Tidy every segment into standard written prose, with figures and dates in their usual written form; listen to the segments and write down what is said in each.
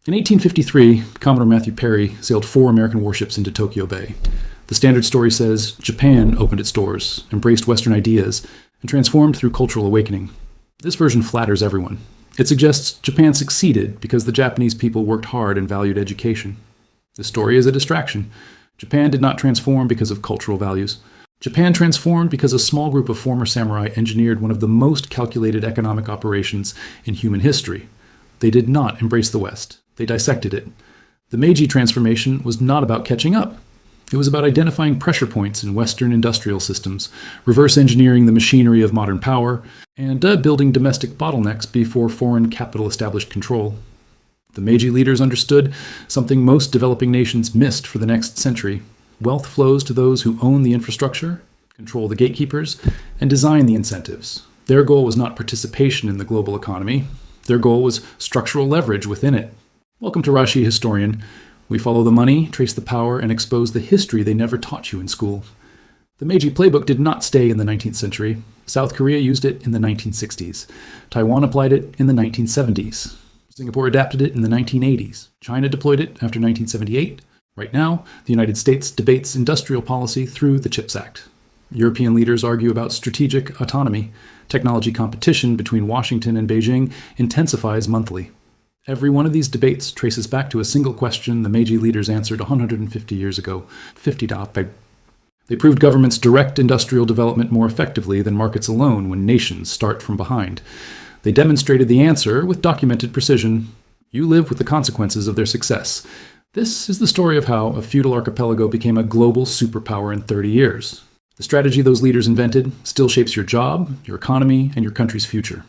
In 1853, Commodore Matthew Perry sailed 4 American warships into Tokyo Bay. The standard story says Japan opened its doors, embraced Western ideas, and transformed through cultural awakening. This version flatters everyone. It suggests Japan succeeded because the Japanese people worked hard and valued education. The story is a distraction. Japan did not transform because of cultural values. Japan transformed because a small group of former samurai engineered one of the most calculated economic operations in human history. They did not embrace the West. They dissected it. The Meiji transformation was not about catching up. It was about identifying pressure points in Western industrial systems, reverse engineering the machinery of modern power, and building domestic bottlenecks before foreign capital established control. The Meiji leaders understood something most developing nations missed for the next century. Wealth flows to those who own the infrastructure, control the gatekeepers, and design the incentives. Their goal was not participation in the global economy. Their goal was structural leverage within it. Welcome to Rashi Historian. We follow the money, trace the power, and expose the history they never taught you in school. The Meiji playbook did not stay in the 19th century. South Korea used it in the 1960s. Taiwan applied it in the 1970s. Singapore adapted it in the 1980s. China deployed it after 1978. Right now, the United States debates industrial policy through the CHIPS Act. European leaders argue about strategic autonomy. Technology competition between Washington and Beijing intensifies monthly. Every one of these debates traces back to a single question the Meiji leaders answered 150 years ago. 50 dape. They proved governments direct industrial development more effectively than markets alone when nations start from behind. They demonstrated the answer with documented precision. You live with the consequences of their success. This is the story of how a feudal archipelago became a global superpower in 30 years. The strategy those leaders invented still shapes your job, your economy, and your country's future.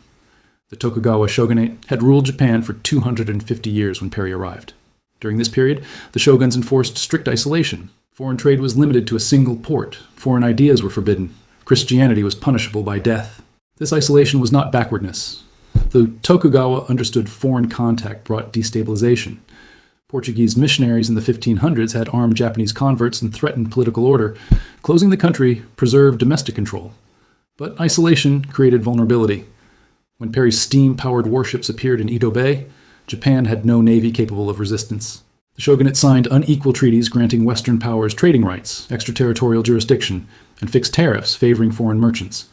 The Tokugawa shogunate had ruled Japan for 250 years when Perry arrived. During this period, the shoguns enforced strict isolation. Foreign trade was limited to a single port. Foreign ideas were forbidden. Christianity was punishable by death. This isolation was not backwardness. The Tokugawa understood foreign contact brought destabilization. Portuguese missionaries in the 1500s had armed Japanese converts and threatened political order. Closing the country preserved domestic control. But isolation created vulnerability. When Perry's steam-powered warships appeared in Edo Bay, Japan had no navy capable of resistance. The shogunate signed unequal treaties granting Western powers trading rights, extraterritorial jurisdiction, and fixed tariffs favoring foreign merchants.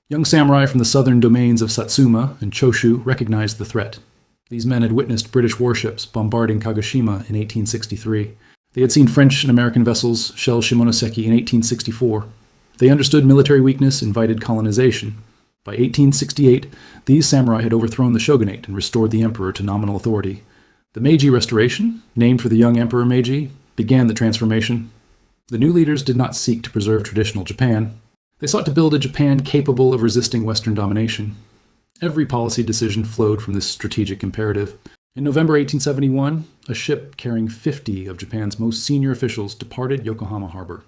Young samurai from the southern domains of Satsuma and Choshu recognized the threat. These men had witnessed British warships bombarding Kagoshima in 1863. They had seen French and American vessels shell Shimonoseki in 1864. They understood military weakness invited colonization. By 1868, these samurai had overthrown the shogunate and restored the emperor to nominal authority. The Meiji Restoration, named for the young Emperor Meiji, began the transformation. The new leaders did not seek to preserve traditional Japan. They sought to build a Japan capable of resisting Western domination. Every policy decision flowed from this strategic imperative. In November 1871, a ship carrying 50 of Japan's most senior officials departed Yokohama Harbor.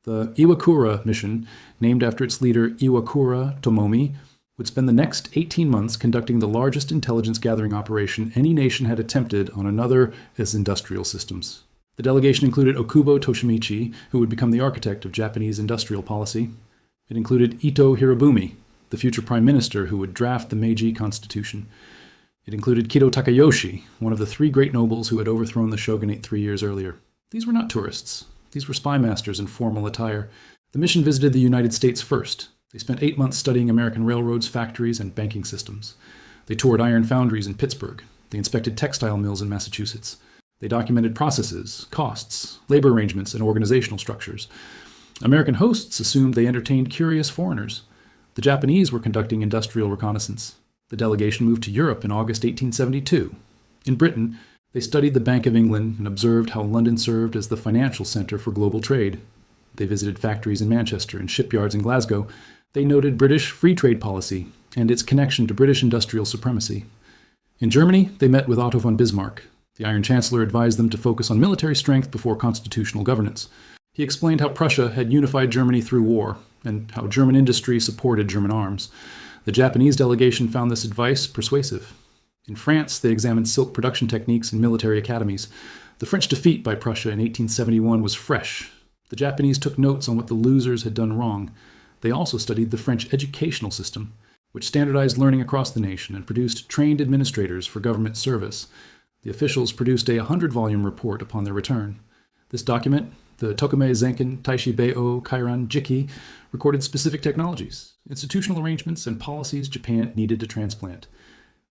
The Iwakura mission, named after its leader Iwakura Tomomi, would spend the next 18 months conducting the largest intelligence gathering operation any nation had attempted on another of its industrial systems. The delegation included Okubo Toshimichi, who would become the architect of Japanese industrial policy. It included Ito Hirobumi, the future prime minister who would draft the Meiji Constitution. It included Kido Takayoshi, one of the 3 great nobles who had overthrown the shogunate 3 years earlier. These were not tourists. These were spymasters in formal attire. The mission visited the United States first. They spent 8 months studying American railroads, factories, and banking systems. They toured iron foundries in Pittsburgh. They inspected textile mills in Massachusetts. They documented processes, costs, labor arrangements, and organizational structures. American hosts assumed they entertained curious foreigners. The Japanese were conducting industrial reconnaissance. The delegation moved to Europe in August 1872. In Britain, they studied the Bank of England and observed how London served as the financial center for global trade. They visited factories in Manchester and shipyards in Glasgow. They noted British free trade policy and its connection to British industrial supremacy. In Germany, they met with Otto von Bismarck. The Iron Chancellor advised them to focus on military strength before constitutional governance. He explained how Prussia had unified Germany through war, and how German industry supported German arms. The Japanese delegation found this advice persuasive. In France, they examined silk production techniques in military academies. The French defeat by Prussia in 1871 was fresh. The Japanese took notes on what the losers had done wrong. They also studied the French educational system, which standardized learning across the nation and produced trained administrators for government service. The officials produced a 100-volume report upon their return. This document, the Tokume Zenken Taishi Bei-o Kairan Jiki, recorded specific technologies, institutional arrangements, and policies Japan needed to transplant.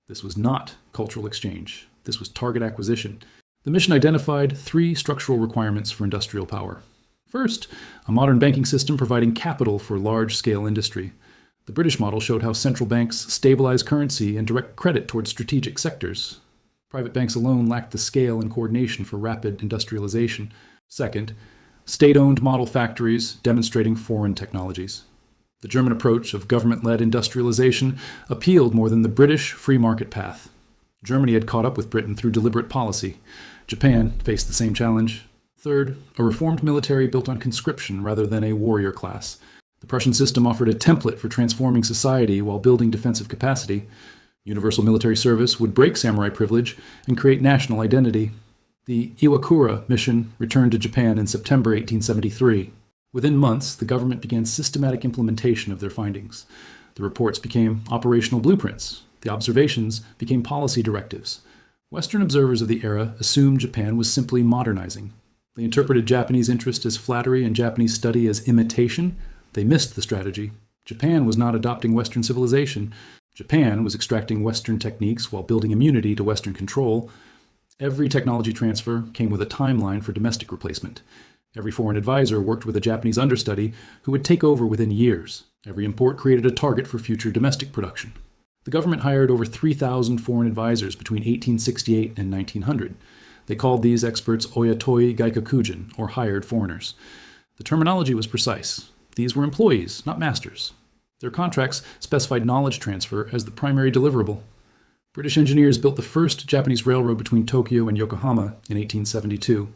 This was not cultural exchange. This was target acquisition. The mission identified 3 structural requirements for industrial power. First, a modern banking system providing capital for large-scale industry. The British model showed how central banks stabilize currency and direct credit towards strategic sectors. Private banks alone lacked the scale and coordination for rapid industrialization. Second, state-owned model factories demonstrating foreign technologies. The German approach of government-led industrialization appealed more than the British free market path. Germany had caught up with Britain through deliberate policy. Japan faced the same challenge. Third, a reformed military built on conscription rather than a warrior class. The Prussian system offered a template for transforming society while building defensive capacity. Universal military service would break samurai privilege and create national identity. The Iwakura mission returned to Japan in September 1873. Within months, the government began systematic implementation of their findings. The reports became operational blueprints. The observations became policy directives. Western observers of the era assumed Japan was simply modernizing. They interpreted Japanese interest as flattery and Japanese study as imitation. They missed the strategy. Japan was not adopting Western civilization. Japan was extracting Western techniques while building immunity to Western control. Every technology transfer came with a timeline for domestic replacement. Every foreign advisor worked with a Japanese understudy who would take over within years. Every import created a target for future domestic production. The government hired over 3,000 foreign advisors between 1868 and 1900. They called these experts oyatoi gaikokujin, or hired foreigners. The terminology was precise. These were employees, not masters. Their contracts specified knowledge transfer as the primary deliverable. British engineers built the first Japanese railroad between Tokyo and Yokohama in 1872.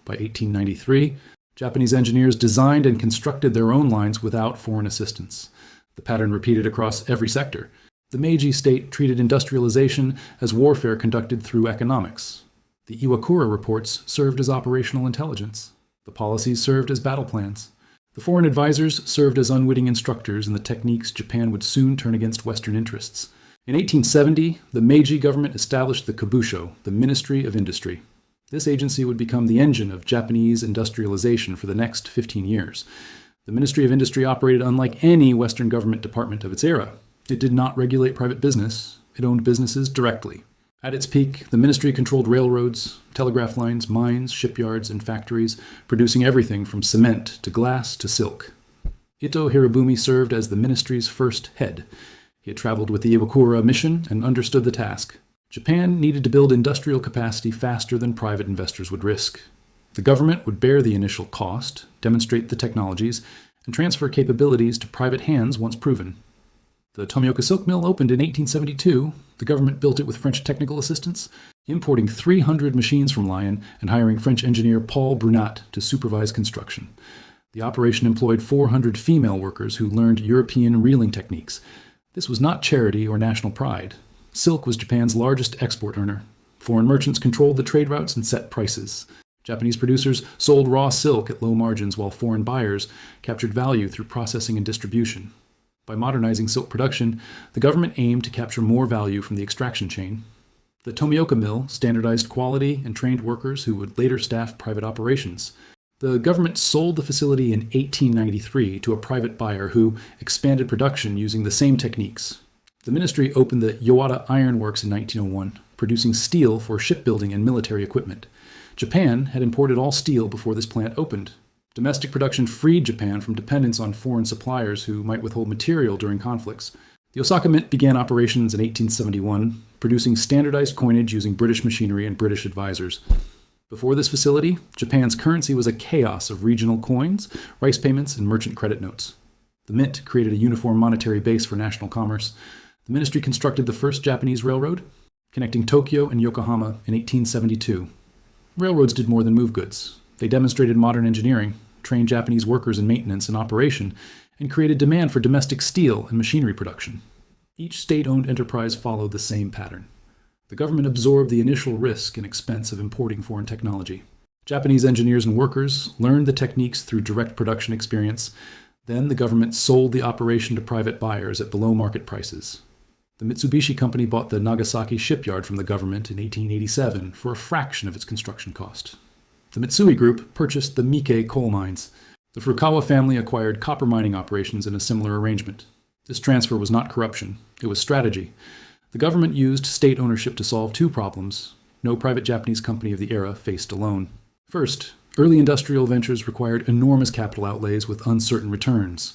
By 1893, Japanese engineers designed and constructed their own lines without foreign assistance. The pattern repeated across every sector. The Meiji state treated industrialization as warfare conducted through economics. The Iwakura reports served as operational intelligence. The policies served as battle plans. The foreign advisors served as unwitting instructors in the techniques Japan would soon turn against Western interests. In 1870, the Meiji government established the Kabusho, the Ministry of Industry. This agency would become the engine of Japanese industrialization for the next 15 years. The Ministry of Industry operated unlike any Western government department of its era. It did not regulate private business. It owned businesses directly. At its peak, the ministry controlled railroads, telegraph lines, mines, shipyards, and factories, producing everything from cement to glass to silk. Ito Hirobumi served as the ministry's first head. He had traveled with the Iwakura mission and understood the task. Japan needed to build industrial capacity faster than private investors would risk. The government would bear the initial cost, demonstrate the technologies, and transfer capabilities to private hands once proven. The Tomioka Silk Mill opened in 1872. The government built it with French technical assistance, importing 300 machines from Lyon and hiring French engineer Paul Brunat to supervise construction. The operation employed 400 female workers who learned European reeling techniques. This was not charity or national pride. Silk was Japan's largest export earner. Foreign merchants controlled the trade routes and set prices. Japanese producers sold raw silk at low margins while foreign buyers captured value through processing and distribution. By modernizing silk production, the government aimed to capture more value from the extraction chain. The Tomioka Mill standardized quality and trained workers who would later staff private operations. The government sold the facility in 1893 to a private buyer who expanded production using the same techniques. The ministry opened the Yowata Iron Works in 1901, producing steel for shipbuilding and military equipment. Japan had imported all steel before this plant opened. Domestic production freed Japan from dependence on foreign suppliers who might withhold material during conflicts. The Osaka Mint began operations in 1871, producing standardized coinage using British machinery and British advisors. Before this facility, Japan's currency was a chaos of regional coins, rice payments, and merchant credit notes. The mint created a uniform monetary base for national commerce. The ministry constructed the first Japanese railroad, connecting Tokyo and Yokohama in 1872. Railroads did more than move goods. They demonstrated modern engineering, trained Japanese workers in maintenance and operation, and created demand for domestic steel and machinery production. Each state-owned enterprise followed the same pattern. The government absorbed the initial risk and expense of importing foreign technology. Japanese engineers and workers learned the techniques through direct production experience. Then the government sold the operation to private buyers at below-market prices. The Mitsubishi Company bought the Nagasaki shipyard from the government in 1887 for a fraction of its construction cost. The Mitsui Group purchased the Mike coal mines. The Furukawa family acquired copper mining operations in a similar arrangement. This transfer was not corruption, it was strategy. The government used state ownership to solve two problems no private Japanese company of the era faced alone. First, early industrial ventures required enormous capital outlays with uncertain returns.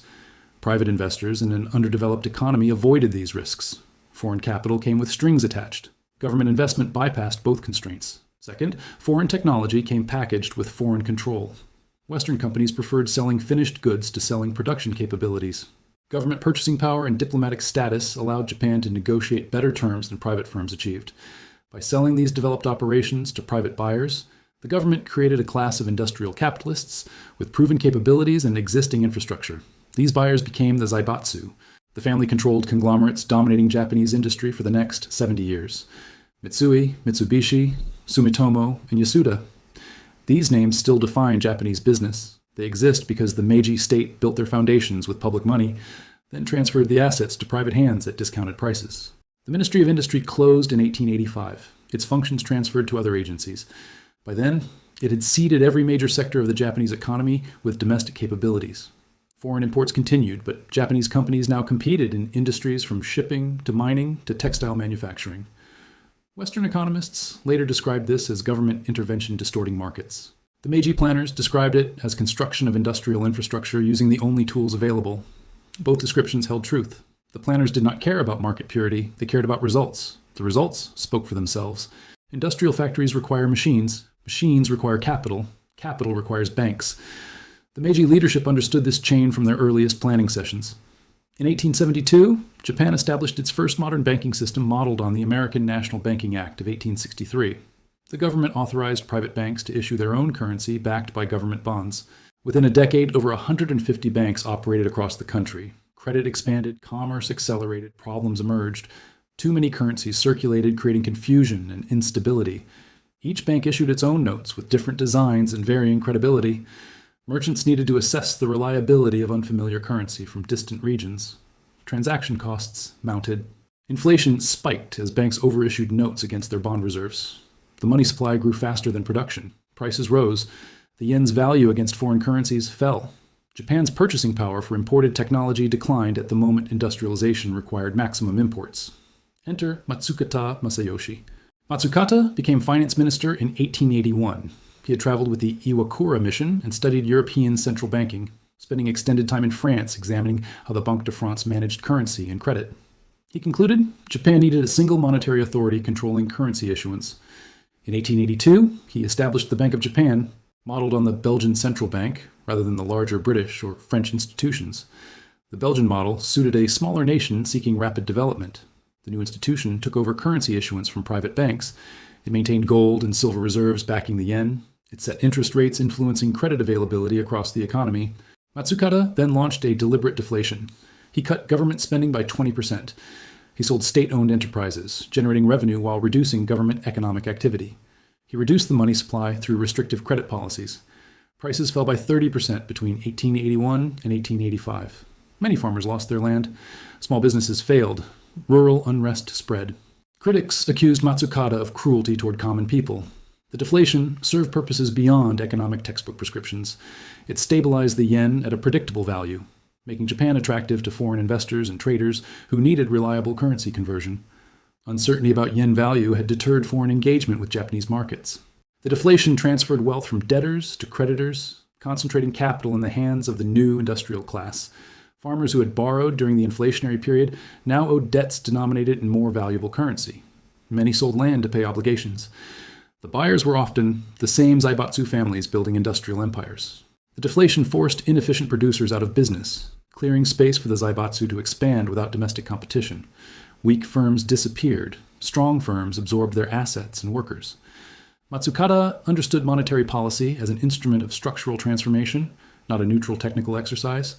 Private investors in an underdeveloped economy avoided these risks. Foreign capital came with strings attached. Government investment bypassed both constraints. Second, foreign technology came packaged with foreign control. Western companies preferred selling finished goods to selling production capabilities. Government purchasing power and diplomatic status allowed Japan to negotiate better terms than private firms achieved. By selling these developed operations to private buyers, the government created a class of industrial capitalists with proven capabilities and existing infrastructure. These buyers became the zaibatsu, the family-controlled conglomerates dominating Japanese industry for the next 70 years. Mitsui, Mitsubishi, Sumitomo, and Yasuda. These names still define Japanese business. They exist because the Meiji state built their foundations with public money, then transferred the assets to private hands at discounted prices. The Ministry of Industry closed in 1885, its functions transferred to other agencies. By then, it had seeded every major sector of the Japanese economy with domestic capabilities. Foreign imports continued, but Japanese companies now competed in industries from shipping to mining to textile manufacturing. Western economists later described this as government intervention distorting markets. The Meiji planners described it as construction of industrial infrastructure using the only tools available. Both descriptions held truth. The planners did not care about market purity, they cared about results. The results spoke for themselves. Industrial factories require machines. Machines require capital. Capital requires banks. The Meiji leadership understood this chain from their earliest planning sessions. In 1872, Japan established its first modern banking system modeled on the American National Banking Act of 1863. The government authorized private banks to issue their own currency backed by government bonds. Within a decade, over 150 banks operated across the country. Credit expanded, commerce accelerated, problems emerged. Too many currencies circulated, creating confusion and instability. Each bank issued its own notes with different designs and varying credibility. Merchants needed to assess the reliability of unfamiliar currency from distant regions. Transaction costs mounted. Inflation spiked as banks overissued notes against their bond reserves. The money supply grew faster than production. Prices rose. The yen's value against foreign currencies fell. Japan's purchasing power for imported technology declined at the moment industrialization required maximum imports. Enter Matsukata Masayoshi. Matsukata became finance minister in 1881. He had traveled with the Iwakura mission and studied European central banking, spending extended time in France examining how the Banque de France managed currency and credit. He concluded Japan needed a single monetary authority controlling currency issuance. In 1882, he established the Bank of Japan, modeled on the Belgian central bank rather than the larger British or French institutions. The Belgian model suited a smaller nation seeking rapid development. The new institution took over currency issuance from private banks. It maintained gold and silver reserves backing the yen. It set interest rates influencing credit availability across the economy. Matsukata then launched a deliberate deflation. He cut government spending by 20%. He sold state-owned enterprises, generating revenue while reducing government economic activity. He reduced the money supply through restrictive credit policies. Prices fell by 30% between 1881 and 1885. Many farmers lost their land. Small businesses failed. Rural unrest spread. Critics accused Matsukata of cruelty toward common people. The deflation served purposes beyond economic textbook prescriptions. It stabilized the yen at a predictable value, making Japan attractive to foreign investors and traders who needed reliable currency conversion. Uncertainty about yen value had deterred foreign engagement with Japanese markets. The deflation transferred wealth from debtors to creditors, concentrating capital in the hands of the new industrial class. Farmers who had borrowed during the inflationary period now owed debts denominated in more valuable currency. Many sold land to pay obligations. The buyers were often the same zaibatsu families building industrial empires. The deflation forced inefficient producers out of business, clearing space for the zaibatsu to expand without domestic competition. Weak firms disappeared. Strong firms absorbed their assets and workers. Matsukata understood monetary policy as an instrument of structural transformation, not a neutral technical exercise.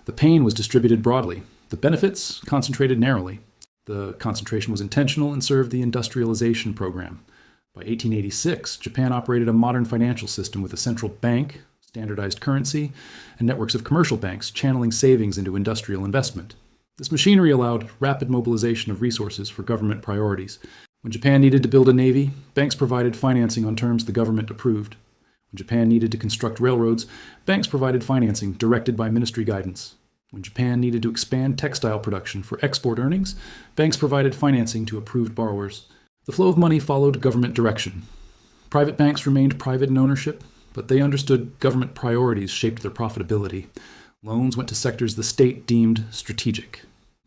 The pain was distributed broadly. The benefits concentrated narrowly. The concentration was intentional and served the industrialization program. By 1886, Japan operated a modern financial system with a central bank, standardized currency, and networks of commercial banks channeling savings into industrial investment. This machinery allowed rapid mobilization of resources for government priorities. When Japan needed to build a navy, banks provided financing on terms the government approved. When Japan needed to construct railroads, banks provided financing directed by ministry guidance. When Japan needed to expand textile production for export earnings, banks provided financing to approved borrowers. The flow of money followed government direction. Private banks remained private in ownership, but they understood government priorities shaped their profitability. Loans went to sectors the state deemed strategic.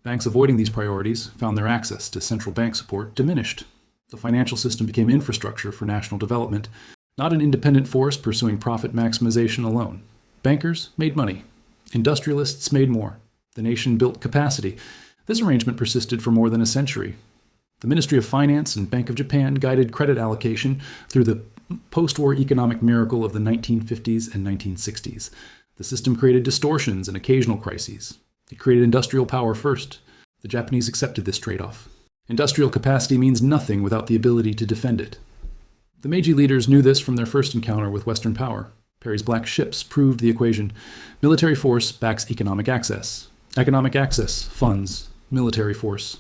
Banks avoiding these priorities found their access to central bank support diminished. The financial system became infrastructure for national development, not an independent force pursuing profit maximization alone. Bankers made money. Industrialists made more. The nation built capacity. This arrangement persisted for more than a century. The Ministry of Finance and Bank of Japan guided credit allocation through the post-war economic miracle of the 1950s and 1960s. The system created distortions and occasional crises. It created industrial power first. The Japanese accepted this trade-off. Industrial capacity means nothing without the ability to defend it. The Meiji leaders knew this from their first encounter with Western power. Perry's black ships proved the equation. Military force backs economic access. Economic access funds military force.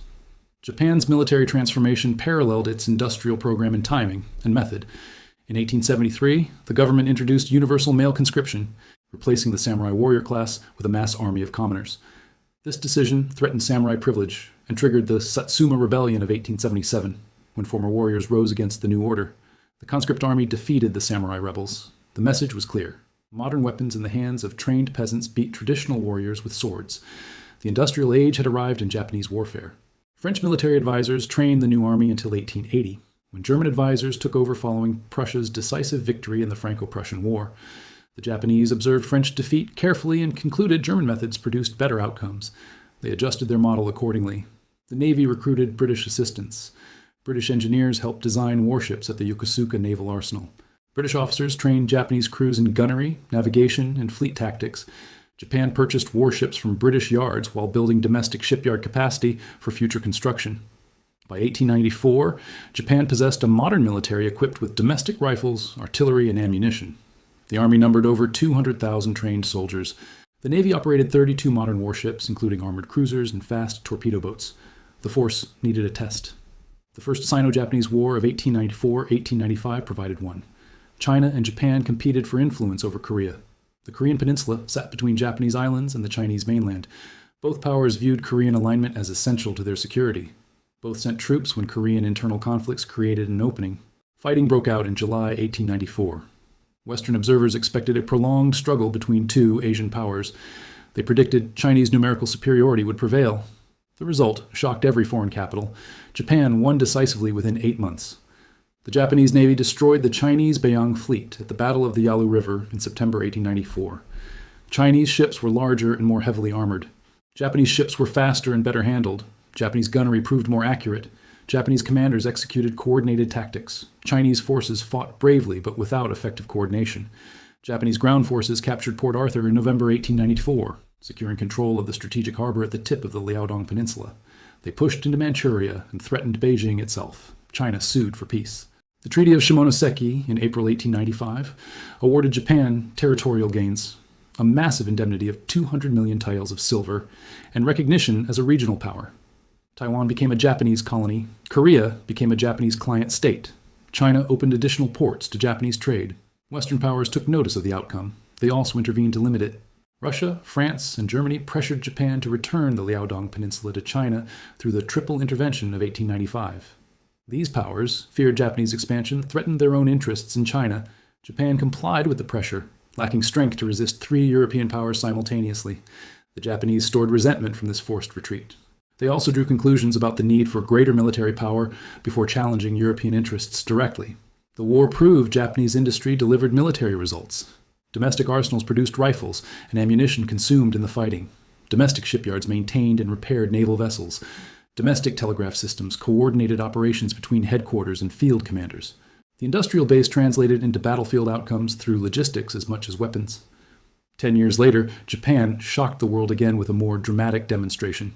Japan's military transformation paralleled its industrial program in timing and method. In 1873, the government introduced universal male conscription, replacing the samurai warrior class with a mass army of commoners. This decision threatened samurai privilege and triggered the Satsuma Rebellion of 1877, when former warriors rose against the new order. The conscript army defeated the samurai rebels. The message was clear. Modern weapons in the hands of trained peasants beat traditional warriors with swords. The industrial age had arrived in Japanese warfare. French military advisors trained the new army until 1880, when German advisors took over following Prussia's decisive victory in the Franco-Prussian War. The Japanese observed French defeat carefully and concluded German methods produced better outcomes. They adjusted their model accordingly. The Navy recruited British assistants. British engineers helped design warships at the Yokosuka Naval Arsenal. British officers trained Japanese crews in gunnery, navigation, and fleet tactics. Japan purchased warships from British yards while building domestic shipyard capacity for future construction. By 1894, Japan possessed a modern military equipped with domestic rifles, artillery, and ammunition. The army numbered over 200,000 trained soldiers. The Navy operated 32 modern warships, including armored cruisers and fast torpedo boats. The force needed a test. The First Sino-Japanese War of 1894-1895 provided one. China and Japan competed for influence over Korea. The Korean peninsula sat between Japanese islands and the Chinese mainland. Both powers viewed Korean alignment as essential to their security. Both sent troops when Korean internal conflicts created an opening. Fighting broke out in July 1894. Western observers expected a prolonged struggle between two Asian powers. They predicted Chinese numerical superiority would prevail. The result shocked every foreign capital. Japan won decisively within 8 months. The Japanese Navy destroyed the Chinese Beiyang fleet at the Battle of the Yalu River in September 1894. Chinese ships were larger and more heavily armored. Japanese ships were faster and better handled. Japanese gunnery proved more accurate. Japanese commanders executed coordinated tactics. Chinese forces fought bravely but without effective coordination. Japanese ground forces captured Port Arthur in November 1894, securing control of the strategic harbor at the tip of the Liaodong Peninsula. They pushed into Manchuria and threatened Beijing itself. China sued for peace. The Treaty of Shimonoseki in April 1895 awarded Japan territorial gains, a massive indemnity of 200 million taels of silver, and recognition as a regional power. Taiwan became a Japanese colony. Korea became a Japanese client state. China opened additional ports to Japanese trade. Western powers took notice of the outcome. They also intervened to limit it. Russia, France, and Germany pressured Japan to return the Liaodong Peninsula to China through the Triple Intervention of 1895. These powers feared Japanese expansion, threatened their own interests in China. Japan complied with the pressure, lacking strength to resist 3 European powers simultaneously. The Japanese stored resentment from this forced retreat. They also drew conclusions about the need for greater military power before challenging European interests directly. The war proved Japanese industry delivered military results. Domestic arsenals produced rifles and ammunition consumed in the fighting. Domestic shipyards maintained and repaired naval vessels. Domestic telegraph systems coordinated operations between headquarters and field commanders. The industrial base translated into battlefield outcomes through logistics as much as weapons. 10 years later, Japan shocked the world again with a more dramatic demonstration.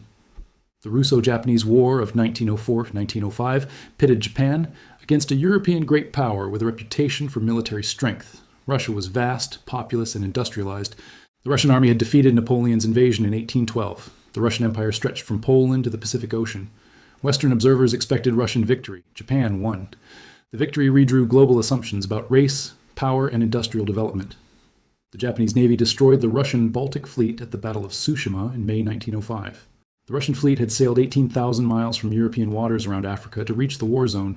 The Russo-Japanese War of 1904-1905 pitted Japan against a European great power with a reputation for military strength. Russia was vast, populous, and industrialized. The Russian army had defeated Napoleon's invasion in 1812. The Russian Empire stretched from Poland to the Pacific Ocean. Western observers expected Russian victory. Japan won. The victory redrew global assumptions about race, power, and industrial development. The Japanese Navy destroyed the Russian Baltic Fleet at the Battle of Tsushima in May 1905. The Russian fleet had sailed 18,000 miles from European waters around Africa to reach the war zone.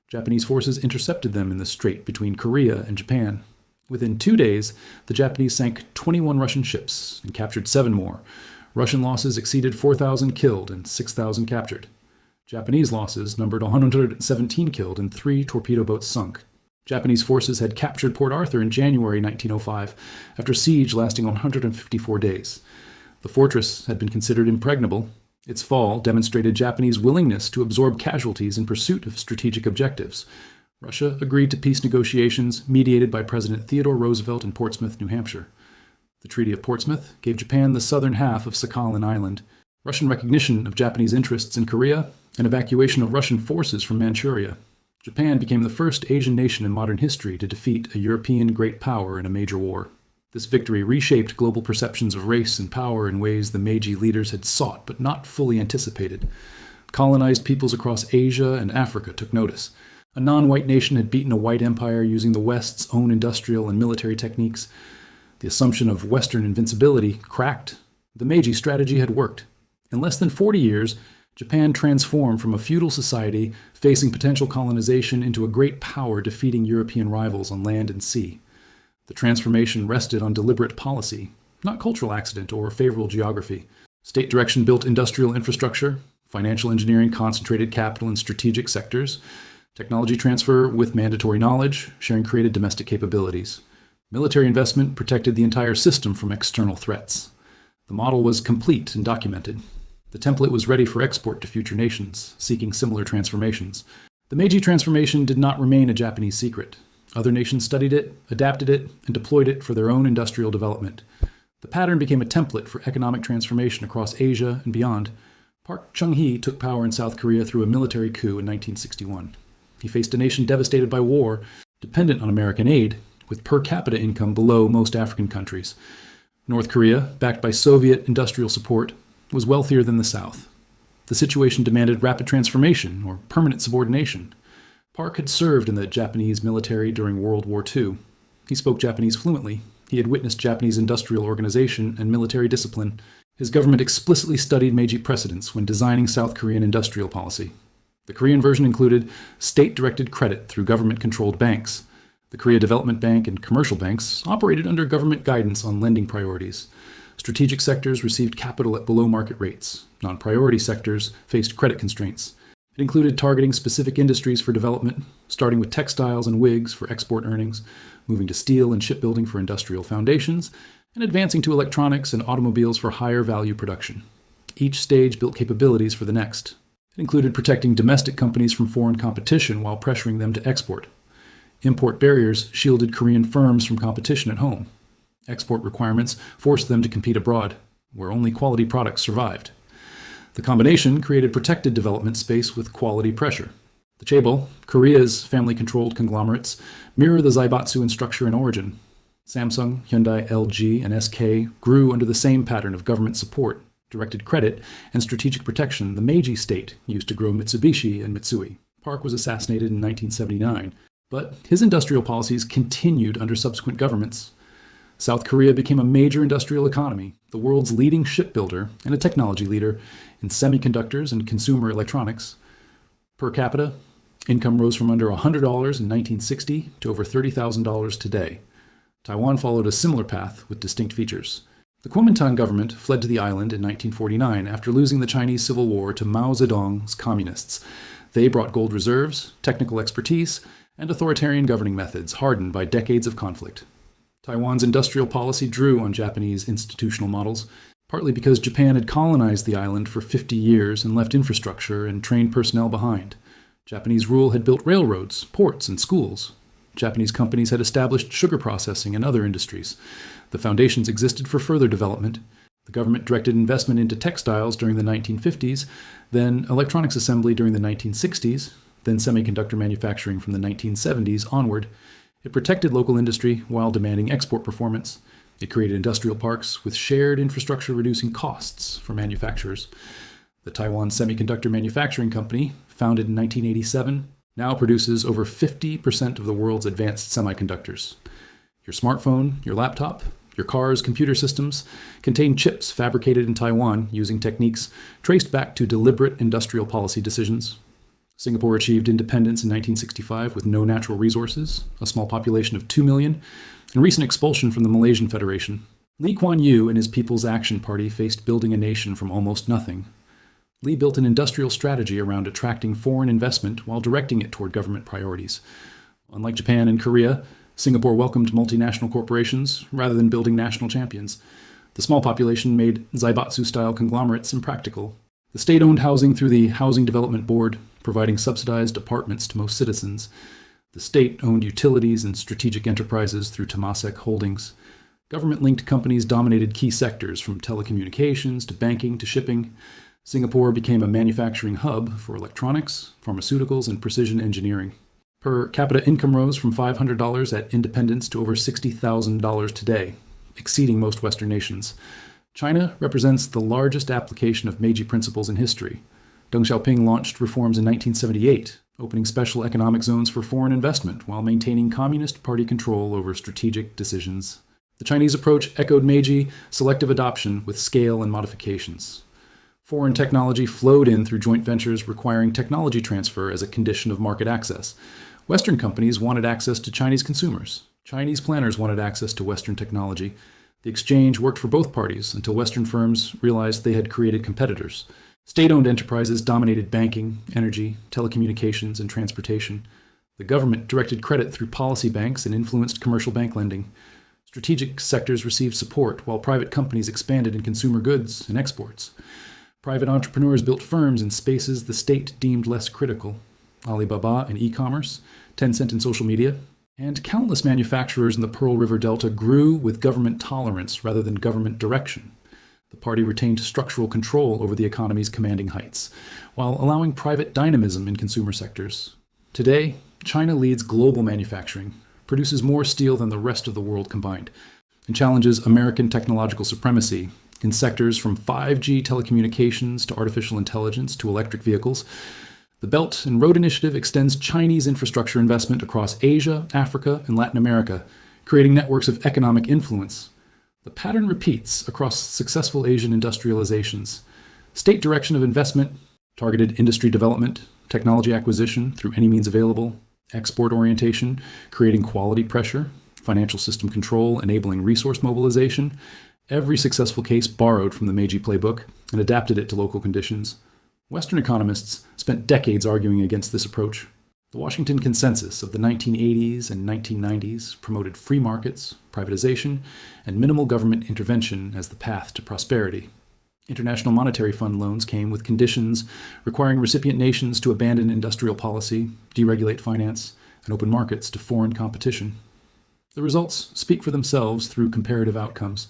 Japanese forces intercepted them in the strait between Korea and Japan. Within 2 days, the Japanese sank 21 Russian ships and captured 7 more. Russian losses exceeded 4,000 killed and 6,000 captured. Japanese losses numbered 117 killed and 3 torpedo boats sunk. Japanese forces had captured Port Arthur in January 1905 after a siege lasting 154 days. The fortress had been considered impregnable. Its fall demonstrated Japanese willingness to absorb casualties in pursuit of strategic objectives. Russia agreed to peace negotiations mediated by President Theodore Roosevelt in Portsmouth, New Hampshire. The Treaty of Portsmouth gave Japan the southern half of Sakhalin Island. Russian recognition of Japanese interests in Korea, and evacuation of Russian forces from Manchuria. Japan became the first Asian nation in modern history to defeat a European great power in a major war. This victory reshaped global perceptions of race and power in ways the Meiji leaders had sought but not fully anticipated. Colonized peoples across Asia and Africa took notice. A non-white nation had beaten a white empire using the West's own industrial and military techniques. The assumption of Western invincibility cracked. The Meiji strategy had worked. In less than 40 years, Japan transformed from a feudal society facing potential colonization into a great power defeating European rivals on land and sea. The transformation rested on deliberate policy, not cultural accident or favorable geography. State direction built industrial infrastructure, financial engineering concentrated capital in strategic sectors, technology transfer with mandatory knowledge, sharing created domestic capabilities. Military investment protected the entire system from external threats. The model was complete and documented. The template was ready for export to future nations, seeking similar transformations. The Meiji transformation did not remain a Japanese secret. Other nations studied it, adapted it, and deployed it for their own industrial development. The pattern became a template for economic transformation across Asia and beyond. Park Chung-hee took power in South Korea through a military coup in 1961. He faced a nation devastated by war, dependent on American aid, with per capita income below most African countries. North Korea, backed by Soviet industrial support, was wealthier than the South. The situation demanded rapid transformation or permanent subordination. Park had served in the Japanese military during World War II. He spoke Japanese fluently. He had witnessed Japanese industrial organization and military discipline. His government explicitly studied Meiji precedents when designing South Korean industrial policy. The Korean version included state-directed credit through government-controlled banks. The Korea Development Bank and commercial banks operated under government guidance on lending priorities. Strategic sectors received capital at below-market rates. Non-priority sectors faced credit constraints. It included targeting specific industries for development, starting with textiles and wigs for export earnings, moving to steel and shipbuilding for industrial foundations, and advancing to electronics and automobiles for higher value production. Each stage built capabilities for the next. It included protecting domestic companies from foreign competition while pressuring them to export. Import barriers shielded Korean firms from competition at home. Export requirements forced them to compete abroad, where only quality products survived. The combination created protected development space with quality pressure. The chaebol, Korea's family-controlled conglomerates, mirror the zaibatsu in structure and origin. Samsung, Hyundai, LG, and SK grew under the same pattern of government support, directed credit, and strategic protection the Meiji state used to grow Mitsubishi and Mitsui. Park was assassinated in 1979, but his industrial policies continued under subsequent governments. South Korea became a major industrial economy, the world's leading shipbuilder and a technology leader in semiconductors and consumer electronics. Per capita, income rose from under $100 in 1960 to over $30,000 today. Taiwan followed a similar path with distinct features. The Kuomintang government fled to the island in 1949 after losing the Chinese Civil War to Mao Zedong's communists. They brought gold reserves, technical expertise, and authoritarian governing methods hardened by decades of conflict. Taiwan's industrial policy drew on Japanese institutional models, partly because Japan had colonized the island for 50 years and left infrastructure and trained personnel behind. Japanese rule had built railroads, ports, and schools. Japanese companies had established sugar processing and other industries. The foundations existed for further development. The government directed investment into textiles during the 1950s, then electronics assembly during the 1960s, then semiconductor manufacturing from the 1970s onward. It protected local industry while demanding export performance. It created industrial parks with shared infrastructure reducing costs for manufacturers. The Taiwan Semiconductor Manufacturing Company, founded in 1987, now produces over 50% of the world's advanced semiconductors. Your smartphone, your laptop, your car's computer systems contain chips fabricated in Taiwan using techniques traced back to deliberate industrial policy decisions. Singapore achieved independence in 1965 with no natural resources, a small population of 2 million, and recent expulsion from the Malaysian Federation. Lee Kuan Yew and his People's Action Party faced building a nation from almost nothing. Lee built an industrial strategy around attracting foreign investment while directing it toward government priorities. Unlike Japan and Korea, Singapore welcomed multinational corporations rather than building national champions. The small population made Zaibatsu-style conglomerates impractical. The state owned housing through the Housing Development Board, providing subsidized apartments to most citizens. The state owned utilities and strategic enterprises through Temasek Holdings. Government-linked companies dominated key sectors from telecommunications to banking to shipping. Singapore became a manufacturing hub for electronics, pharmaceuticals, and precision engineering. Per capita income rose from $500 at independence to over $60,000 today, exceeding most Western nations. China represents the largest application of Meiji principles in history. Deng Xiaoping launched reforms in 1978, opening special economic zones for foreign investment while maintaining Communist Party control over strategic decisions. The Chinese approach echoed Meiji selective adoption with scale and modifications. Foreign technology flowed in through joint ventures requiring technology transfer as a condition of market access. Western companies wanted access to Chinese consumers. Chinese planners wanted access to Western technology. The exchange worked for both parties until Western firms realized they had created competitors. State-owned enterprises dominated banking, energy, telecommunications, and transportation. The government directed credit through policy banks and influenced commercial bank lending. Strategic sectors received support while private companies expanded in consumer goods and exports. Private entrepreneurs built firms in spaces the state deemed less critical. Alibaba in e-commerce, Tencent in social media, and countless manufacturers in the Pearl River Delta grew with government tolerance rather than government direction. The party retained structural control over the economy's commanding heights, while allowing private dynamism in consumer sectors. Today, China leads global manufacturing, produces more steel than the rest of the world combined, and challenges American technological supremacy in sectors from 5G telecommunications to artificial intelligence to electric vehicles. The Belt and Road Initiative extends Chinese infrastructure investment across Asia, Africa, and Latin America, creating networks of economic influence. The pattern repeats across successful Asian industrializations. State direction of investment, targeted industry development, technology acquisition through any means available, export orientation, creating quality pressure, financial system control, enabling resource mobilization. Every successful case borrowed from the Meiji playbook and adapted it to local conditions. Western economists spent decades arguing against this approach. The Washington Consensus of the 1980s and 1990s promoted free markets, privatization, and minimal government intervention as the path to prosperity. International Monetary Fund loans came with conditions requiring recipient nations to abandon industrial policy, deregulate finance, and open markets to foreign competition. The results speak for themselves through comparative outcomes.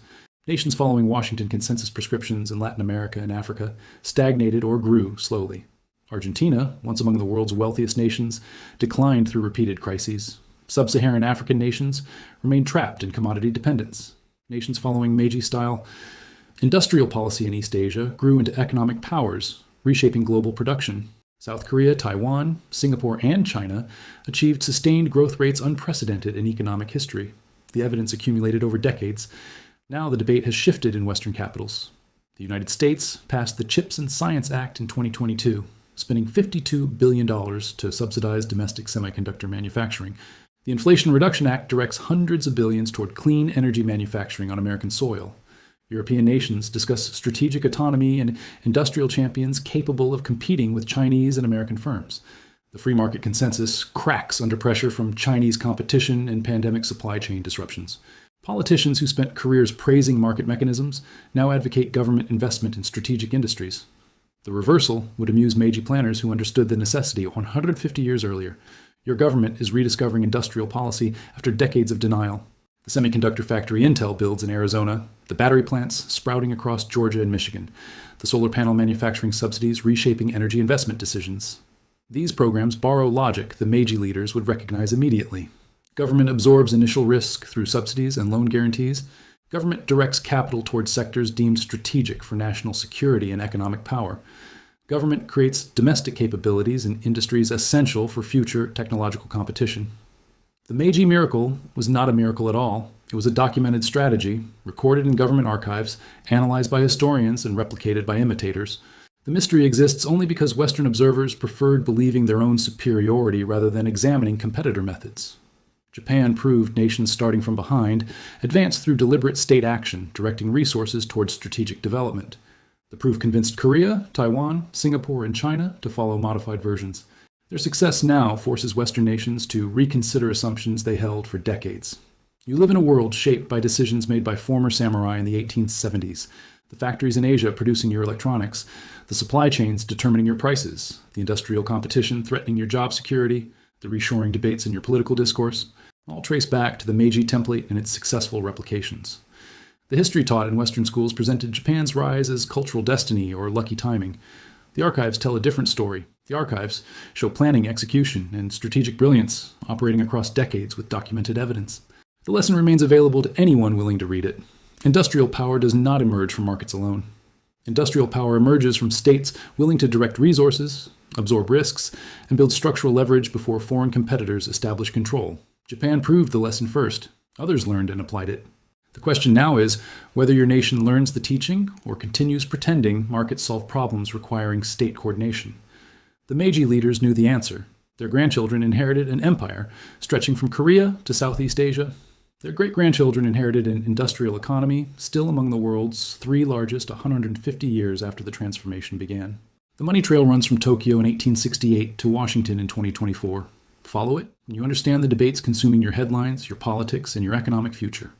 Nations following Washington Consensus prescriptions in Latin America and Africa stagnated or grew slowly. Argentina, once among the world's wealthiest nations, declined through repeated crises. Sub-Saharan African nations remained trapped in commodity dependence. Nations following Meiji-style industrial policy in East Asia grew into economic powers, reshaping global production. South Korea, Taiwan, Singapore, and China achieved sustained growth rates unprecedented in economic history. The evidence accumulated over decades. Now the debate has shifted in Western capitals. The United States passed the CHIPS and Science Act in 2022, spending $52 billion to subsidize domestic semiconductor manufacturing. The Inflation Reduction Act directs hundreds of billions toward clean energy manufacturing on American soil. European nations discuss strategic autonomy and industrial champions capable of competing with Chinese and American firms. The free market consensus cracks under pressure from Chinese competition and pandemic supply chain disruptions. Politicians who spent careers praising market mechanisms now advocate government investment in strategic industries. The reversal would amuse Meiji planners who understood the necessity 150 years earlier. Your government is rediscovering industrial policy after decades of denial. The semiconductor factory Intel builds in Arizona, the battery plants sprouting across Georgia and Michigan, the solar panel manufacturing subsidies reshaping energy investment decisions. These programs borrow logic the Meiji leaders would recognize immediately. Government absorbs initial risk through subsidies and loan guarantees. Government directs capital towards sectors deemed strategic for national security and economic power. Government creates domestic capabilities in industries essential for future technological competition. The Meiji miracle was not a miracle at all. It was a documented strategy, recorded in government archives, analyzed by historians, and replicated by imitators. The mystery exists only because Western observers preferred believing their own superiority rather than examining competitor methods. Japan proved nations starting from behind advanced through deliberate state action, directing resources towards strategic development. The proof convinced Korea, Taiwan, Singapore, and China to follow modified versions. Their success now forces Western nations to reconsider assumptions they held for decades. You live in a world shaped by decisions made by former samurai in the 1870s, the factories in Asia producing your electronics, the supply chains determining your prices, the industrial competition threatening your job security, the reshoring debates in your political discourse, all trace back to the Meiji template and its successful replications. The history taught in Western schools presented Japan's rise as cultural destiny or lucky timing. The archives tell a different story. The archives show planning, execution, and strategic brilliance operating across decades with documented evidence. The lesson remains available to anyone willing to read it. Industrial power does not emerge from markets alone. Industrial power emerges from states willing to direct resources, absorb risks, and build structural leverage before foreign competitors establish control. Japan proved the lesson first. Others learned and applied it. The question now is whether your nation learns the teaching or continues pretending markets solve problems requiring state coordination. The Meiji leaders knew the answer. Their grandchildren inherited an empire stretching from Korea to Southeast Asia. Their great-grandchildren inherited an industrial economy still among the world's 3 largest 150 years after the transformation began. The money trail runs from Tokyo in 1868 to Washington in 2024. Follow it, and you understand the debates consuming your headlines, your politics, and your economic future.